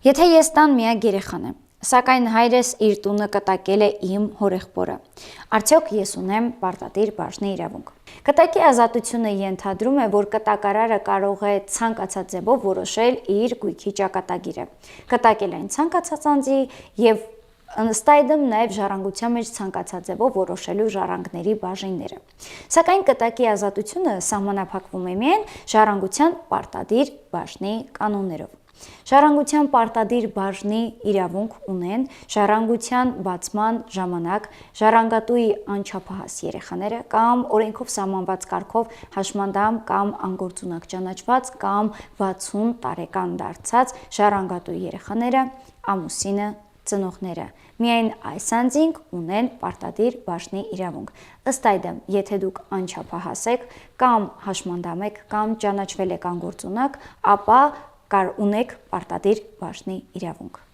Եթե ես տան միակ երեխան եմ, սակայն հայրս իր տունը կտակել է իմ հորեղբորը, արդյոք ես ունեմ պարտադիր բաժնի իրավունք։ Կտակի ազատությունը ենթադրում է, որ կտակարարը կարող է ցանկացած ձևով որոշել իր գույքի ճակատագիրը, կտակել այն ցանկացած անձի և ըստ այդմ նաև ժառանգության մեջ ցանկացած ձևով որոշելու ժառանգների բաժինները։ Սակայն կտակի ազատությունը սահմանափակվում է միայն ժառանգության պարտադիր բաժնի կանոններով։ Ժառանգության պարտադիր բաժնի իրավունք ունեն ժառանգության բացման ժամանակ ժառանգատուի անչափահաս երեխաները կամ օրենքով սահմանված կարգով հաշմանդամ կամ անգործունակ ճանաչված կամ 60 տարեկան դարձած ժառանգատուի երեխաները, ամուսինը, ծնողները։ Միայն այս անձինք ունեն պարտադիր բաժնի իրավունք։ Ըստ այդմ, եթե դուք անչափահաս եք կամ հաշմանդամ եք կամ ճանաչվել եք անգործունակ, ապա ունեք պարտադիր բաժնի իրավունք։